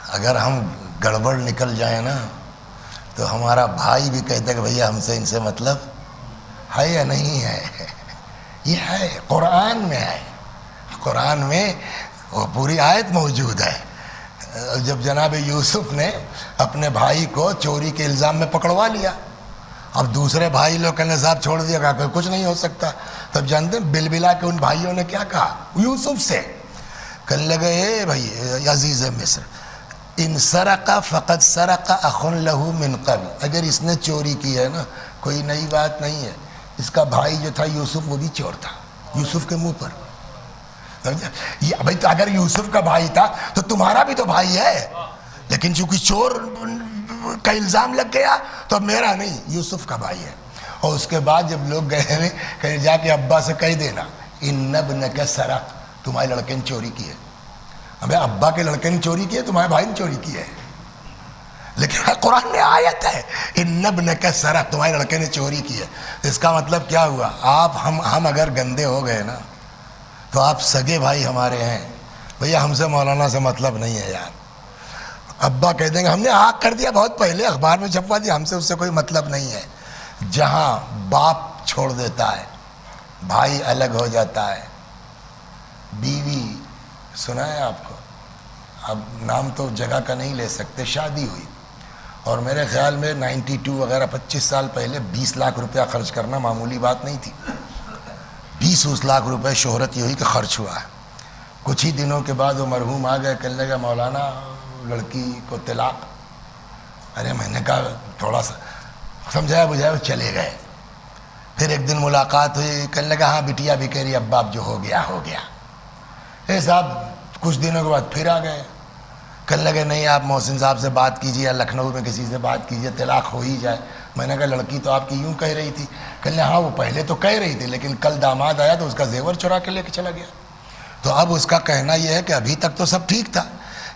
اگر ہم گڑبڑ نکل جائیں نا تو ہمارا بھائی بھی کہتا ہے کہ بھیا ہم سے ان سے مطلب ہے یا نہیں ہے. یہ ہے قرآن میں ہے، قرآن میں وہ پوری آیت موجود ہے. جب جناب یوسف نے اپنے بھائی کو چوری کے الزام میں پکڑوا لیا، اب دوسرے بھائی لوگ کہنے صاحب چھوڑ دیا، کہا کہ کچھ نہیں ہو سکتا. تب جانتے ہیں بل بلا کے ان بھائیوں نے کیا کہا یوسف سے؟ کہنے لگے اے بھائی عزیز مصر، ان سرق فقد سرق اخ له من قبل، اگر اس نے چوری کی ہے نا کوئی نئی بات نہیں ہے، اس کا بھائی جو تھا یوسف وہ بھی چور تھا. یوسف کے منہ پر بھائی تو اگر یوسف کا بھائی تھا تو تمہارا بھی تو بھائی ہے، لیکن چونکہ چور کا الزام لگ گیا تو میرا نہیں، یوسف کا بھائی ہے. اور اس کے بعد جب لوگ گئے کہیں جا کے ابا سے کہہ دینا ان ابنک سرق، تمہارے لڑکے نے چوری کی ہے. ابے ابا کے لڑکے نے چوری کی ہے، تمہارے بھائی نے چوری کی ہے. لیکن قرآن میں آیت ہے ان ابنک سرق، تمہارے لڑکے نے چوری کی ہے. اس کا مطلب کیا ہوا؟ ہم اگر گندے ہو گئے نا تو آپ سگے بھائی ہمارے ہیں، بھیا ہم سے مولانا سے مطلب نہیں ہے یار. ابا کہہ دیں گے ہم نے آگ کر دیا بہت پہلے، اخبار میں چھپوا دیا، ہم سے اس سے کوئی مطلب نہیں ہے. جہاں باپ چھوڑ دیتا ہے، بھائی الگ ہو جاتا ہے، بیوی، سنا ہے آپ کو، اب نام تو جگہ کا نہیں لے سکتے، شادی ہوئی اور میرے خیال میں 92 وغیرہ 25 سال پہلے 20 لاکھ روپیہ خرچ کرنا معمولی بات نہیں تھی. 20 لاکھ روپے شہرت یہ ہوئی کہ خرچ ہوا ہے. کچھ ہی دنوں کے بعد وہ مرحوم آ گئے، کہنے لگا مولانا لڑکی کو طلاق. ارے میں نے کہا تھوڑا سا سمجھایا بجھایا، چلے گئے. پھر ایک دن ملاقات ہوئی، کہنے لگا ہاں بٹیا بھی کہہ رہی ابا اب جو ہو گیا ہو گیا. اے صاحب کچھ دنوں کے بعد پھر آ گئے، کہنے لگے نہیں آپ محسن صاحب سے بات کیجیے یا لکھنؤ میں کسی سے بات کیجیے، طلاق ہو ہی جائے. میں نے کہا لڑکی تو آپ کی یوں کہہ رہی تھی. کہنے لگے ہاں وہ پہلے تو کہہ رہی تھی لیکن کل داماد آیا تو اس کا زیور چرا کے لے کے چلا گیا. تو اب اس کا کہنا یہ ہے کہ ابھی تک تو سب ٹھیک تھا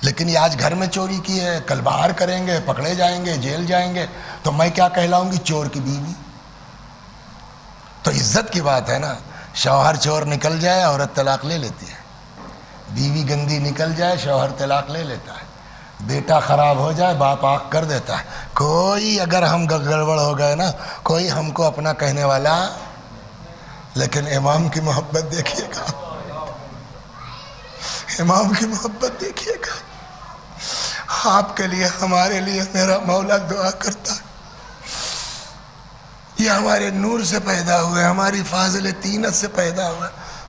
لیکن یہ آج گھر میں چوری کی ہے، کل باہر کریں گے، پکڑے جائیں گے، جیل جائیں گے، تو میں کیا کہلاؤں گی؟ چور کی بیوی. تو عزت کی بات ہے نا. شوہر چور نکل جائے عورت طلاق لے لیتی ہے، بیوی گندی نکل جائے شوہر طلاق لے لیتا ہے، بیٹا خراب ہو جائے باپ آنکھ کر دیتا ہے. کوئی اگر ہم گڑبڑ ہو گئے نا کوئی ہم کو اپنا کہنے والا. لیکن امام کی محبت دیکھیے گا، امام کی محبت دیکھیے گا. آپ کے لیے ہمارے لیے میرا مولا دعا کرتا ہے، یہ ہمارے نور سے پیدا ہوئے، ہماری فاضل طینت سے پیدا ہوا.